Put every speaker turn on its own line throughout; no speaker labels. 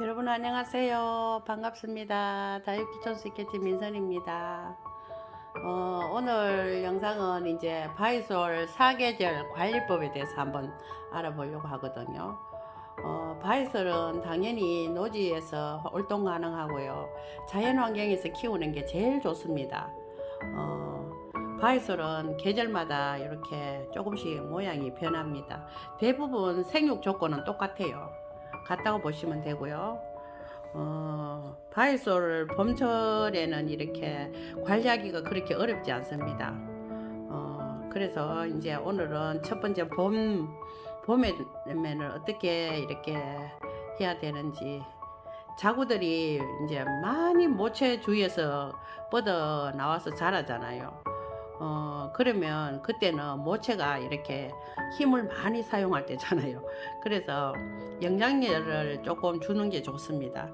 여러분 안녕하세요. 반갑습니다. 다육기촌스케치 민선입니다. 오늘 영상은 이제 바이솔 사계절 관리법에 대해서 한번 알아보려고 하거든요. 바이솔은 당연히 노지에서 활동 가능하고요. 자연환경에서 키우는 게 제일 좋습니다. 바이솔은 계절마다 이렇게 조금씩 모양이 변합니다. 대부분 생육 조건은 똑같아요. 같다고 보시면 되고요. 바이솔 봄철에는 이렇게 관리하기가 그렇게 어렵지 않습니다. 그래서 이제 오늘은 첫 번째 봄에는 어떻게 이렇게 해야 되는지, 자구들이 이제 많이 모체 주위에서 뻗어 나와서 자라잖아요. 그러면 그때는 모체가 이렇게 힘을 많이 사용할 때잖아요. 그래서 영양제를 조금 주는 게 좋습니다.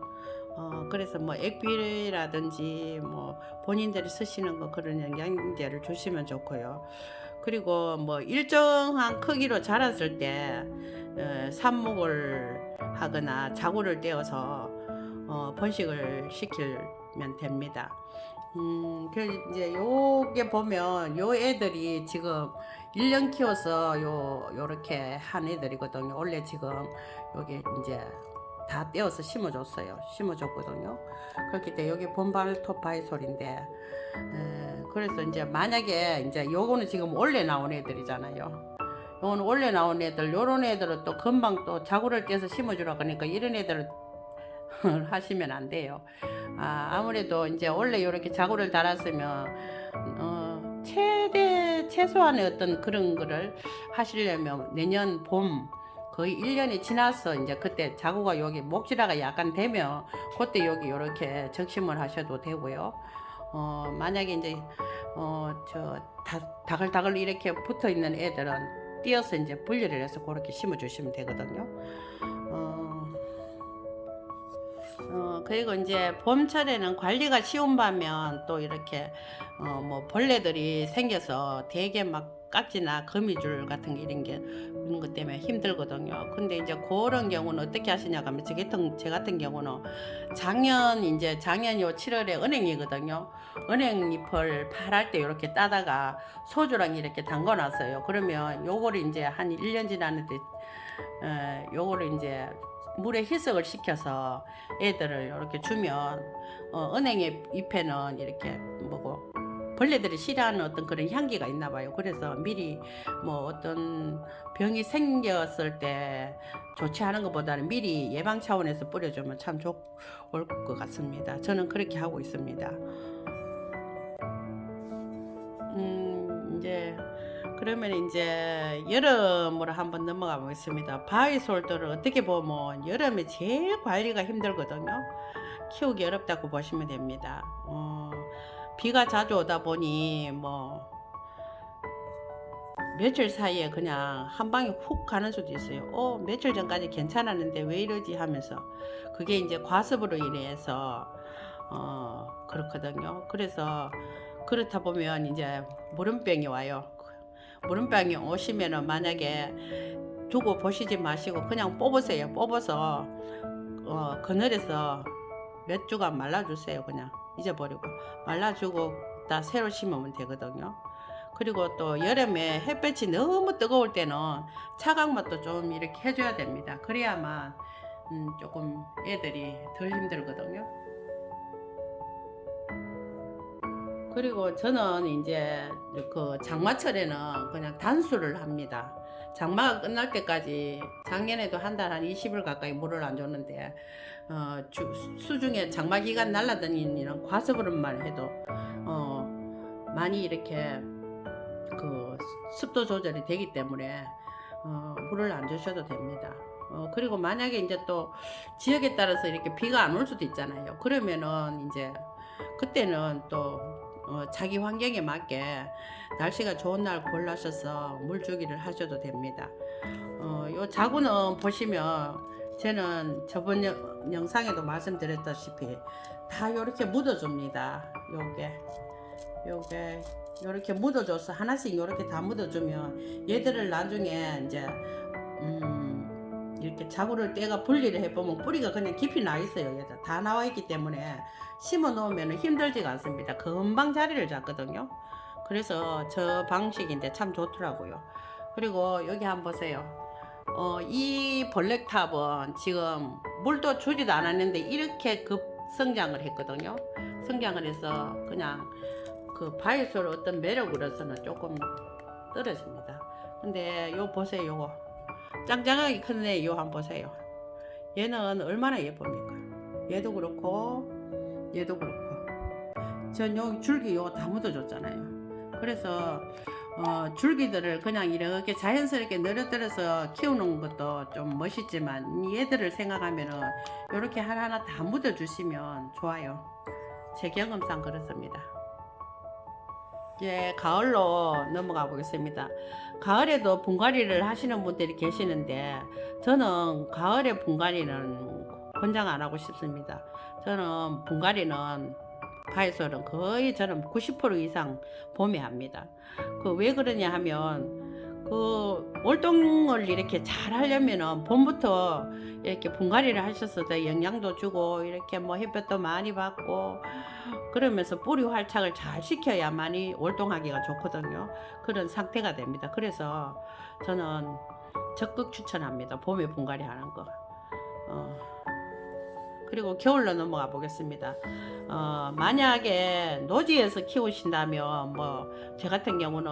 그래서 뭐 액비라든지 뭐 본인들이 쓰시는 거 그런 영양제를 주시면 좋고요. 그리고 뭐 일정한 크기로 자랐을 때 삽목을 하거나 자구를 떼어서 번식을 시키면 됩니다. 그 이제 요게 보면 요 애들이 지금 1년 키워서 요렇게 한 애들이거든요. 원래 지금 여기 이제 다 떼어서 심어줬거든요. 그렇기 때문에 여기 본발톱 바이솔인데, 그래서 이제 만약에 이제 요거는 지금 원래 나온 애들이잖아요. 요거는 원래 나온 애들, 요런 애들은 또 금방 또 자구를 떼서 심어주라 그러니까 이런 애들은 하시면 안 돼요. 아무래도 이제 원래 이렇게 자구를 달았으면 최소한의 어떤 그런 거를 하시려면 내년 봄 거의 1년이 지나서 이제 그때 자구가 여기 목질화가 약간 되면 그때 여기 이렇게 적심을 하셔도 되고요. 만약에 이제 다글다글 이렇게 붙어 있는 애들은 띄어서 이제 분리를 해서 그렇게 심어 주시면 되거든요. 그리고 이제 봄철에는 관리가 쉬운 반면 또 이렇게 뭐 벌레들이 생겨서 되게 막 깍지나 거미줄 같은 게 이런 것 때문에 힘들거든요. 근데 이제 그런 경우는 어떻게 하시냐 하면 제 같은 경우는 작년 요 7월에 은행이거든요. 은행잎을 파랄 때 이렇게 따다가 소주랑 이렇게 담궈 놨어요. 그러면 요거를 이제 한 1년 지났는데 요거를 이제 물에 희석을 시켜서 애들을 이렇게 주면 은행의 잎에는 이렇게 뭐고 벌레들이 싫어하는 어떤 그런 향기가 있나 봐요. 그래서 미리 뭐 어떤 병이 생겼을 때 좋지 않은 것보다는 미리 예방 차원에서 뿌려주면 참 좋을 것 같습니다. 저는 그렇게 하고 있습니다. 이제 그러면 이제 여름으로 한번 넘어가 보겠습니다. 바위솔들을 어떻게 보면 여름에 제일 관리가 힘들거든요. 키우기 어렵다고 보시면 됩니다. 비가 자주 오다 보니 뭐 며칠 사이에 그냥 한 방에 훅 가는 수도 있어요. 며칠 전까지 괜찮았는데 왜 이러지 하면서 그게 이제 과습으로 인해서 그렇거든요. 그래서 그렇다 보면 이제 무름병이 와요. 무름병이 오시면은 만약에 두고 보시지 마시고 그냥 뽑으세요. 뽑아서 그늘에서 몇 주간 말라주세요. 그냥 잊어버리고 말라주고 다 새로 심으면 되거든요. 그리고 또 여름에 햇볕이 너무 뜨거울 때는 차가운 맛도 좀 이렇게 해줘야 됩니다. 그래야만 조금 애들이 덜 힘들거든요. 그리고 저는 이제 그 장마철에는 그냥 단수를 합니다. 장마가 끝날 때까지 작년에도 한 달 한 20일 가까이 물을 안 줬는데 수중에 장마 기간 날라다니는 과습으로만 해도 많이 이렇게 그 습도 조절이 되기 때문에 물을 안 주셔도 됩니다. 그리고 만약에 이제 또 지역에 따라서 이렇게 비가 안 올 수도 있잖아요. 그러면은 이제 그때는 또 자기 환경에 맞게 날씨가 좋은 날 골라셔서 물 주기를 하셔도 됩니다. 요 자구는 보시면 저는 저번 영상에도 말씀드렸다시피 다 이렇게 묻어줍니다. 요게 이렇게 묻어줘서 하나씩 이렇게 다 묻어주면 얘들을 나중에 이제 이렇게 자구를 떼가 분리를 해보면 뿌리가 그냥 깊이 나 있어요. 다 나와 있기 때문에 심어 놓으면 힘들지가 않습니다. 금방 자리를 잡거든요. 그래서 저 방식인데 참 좋더라고요. 그리고 여기 한번 보세요. 이 벌레탑은 지금 물도 주지도 않았는데 이렇게 급성장을 했거든요. 성장을 해서 그냥 그 바이솔 어떤 매력으로서는 조금 떨어집니다. 근데 요 보세요. 요거 짱짱하게 큰데 요 한번 보세요. 얘는 얼마나 예쁩니까? 얘도 그렇고 얘도 그렇고 전 여기 줄기 요거 다 묻어줬잖아요. 그래서 줄기들을 그냥 이렇게 자연스럽게 늘어뜨려서 키우는 것도 좀 멋있지만 얘들을 생각하면은 이렇게 하나하나 다 묻어주시면 좋아요. 제 경험상 그렇습니다. 이제 가을로 넘어가 보겠습니다. 가을에도 분갈이를 하시는 분들이 계시는데 저는 가을에 분갈이는 권장 안 하고 싶습니다. 저는 분갈이는 바이솔은 거의 저는 90% 이상 봄에 합니다. 그 왜 그러냐 하면 그 월동을 이렇게 잘 하려면은 봄부터 이렇게 분갈이를 하셔서 영양도 주고 이렇게 뭐 햇볕도 많이 받고 그러면서 뿌리 활착을 잘 시켜야만이 월동하기가 좋거든요. 그런 상태가 됩니다. 그래서 저는 적극 추천합니다. 봄에 분갈이 하는 거. 그리고 겨울로 넘어가 보겠습니다. 만약에 노지에서 키우신다면 뭐 저 같은 경우는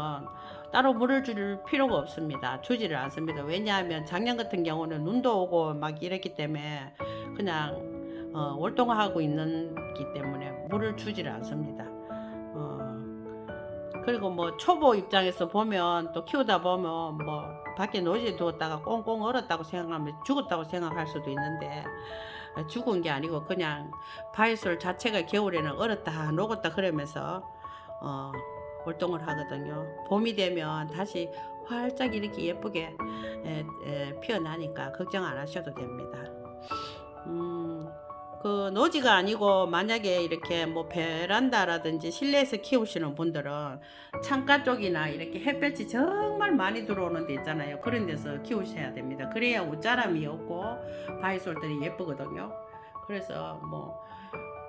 따로 물을 줄 필요가 없습니다. 주지를 않습니다. 왜냐하면 작년 같은 경우는 눈도 오고 막 이랬기 때문에 그냥 월동하고 있는기 때문에 물을 주지를 않습니다. 그리고 뭐 초보 입장에서 보면 또 키우다 보면 뭐 밖에 노지에 두었다가 꽁꽁 얼었다고 생각하면 죽었다고 생각할 수도 있는데 죽은 게 아니고 그냥 바이솔 자체가 겨울에는 얼었다 녹았다 그러면서 월동을 하거든요. 봄이 되면 다시 활짝 이렇게 예쁘게 피어나니까 걱정 안 하셔도 됩니다. 그 노지가 아니고 만약에 이렇게 뭐 베란다라든지 실내에서 키우시는 분들은 창가 쪽이나 이렇게 햇볕이 정말 많이 들어오는 데 있잖아요. 그런 데서 키우셔야 됩니다. 그래야 옷자람이 없고 바이솔들이 예쁘거든요. 그래서 뭐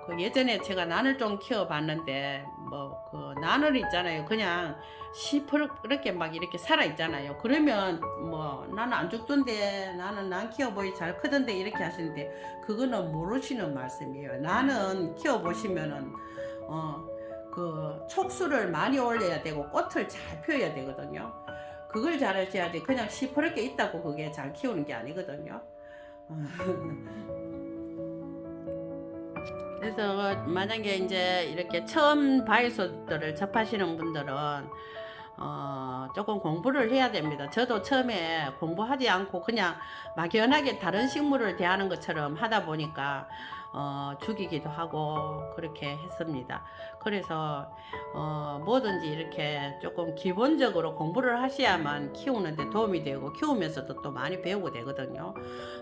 그 예전에 제가 난을 좀 키워봤는데 뭐 그 난을 있잖아요. 그냥 시퍼렇게 막 이렇게 살아 있잖아요. 그러면 뭐 나는 안 죽던데 나는 난 키워보이 잘 크던데 이렇게 하시는데 그거는 모르시는 말씀이에요. 나는 키워보시면은 그 촉수를 많이 올려야 되고 꽃을 잘 피워야 되거든요. 그걸 잘 하셔야지 그냥 시퍼렇게 있다고 그게 잘 키우는 게 아니거든요. 그래서 만약에 이제 이렇게 처음 바이솔들을 접하시는 분들은 조금 공부를 해야 됩니다. 저도 처음에 공부하지 않고 그냥 막연하게 다른 식물을 대하는 것처럼 하다 보니까 죽이기도 하고 그렇게 했습니다. 그래서 뭐든지 이렇게 조금 기본적으로 공부를 하셔야만 키우는데 도움이 되고 키우면서도 또 많이 배우고 되거든요.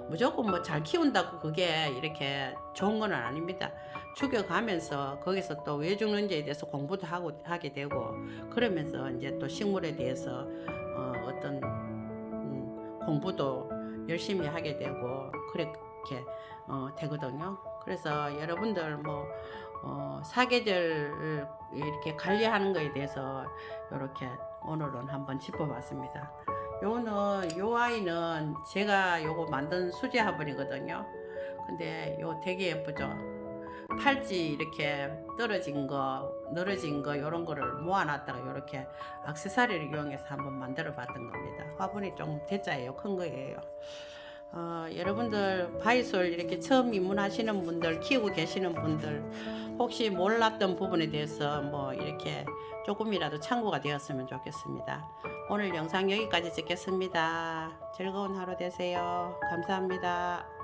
무조건 뭐 잘 키운다고 그게 이렇게 좋은 건 아닙니다. 죽여가면서 거기서 또 왜 죽는지에 대해서 공부도 하게 되고 그러면서 이제 또 식물에 대해서 어떤 공부도 열심히 하게 되고 그렇게 되거든요. 그래서 여러분들 뭐 사계절 이렇게 관리하는 거에 대해서 이렇게 오늘은 한번 짚어봤습니다. 요 아이는 제가 요거 만든 수제 화분이거든요. 근데 요 되게 예쁘죠. 팔찌 이렇게 떨어진 거 늘어진 거 이런 거를 모아놨다가 이렇게 액세서리를 이용해서 한번 만들어 봤던 겁니다. 화분이 좀 대자예요. 큰 거예요. 여러분들 바이솔 이렇게 처음 입문하시는 분들 키우고 계시는 분들 혹시 몰랐던 부분에 대해서 뭐 이렇게 조금이라도 참고가 되었으면 좋겠습니다. 오늘 영상 여기까지 찍겠습니다. 즐거운 하루 되세요. 감사합니다.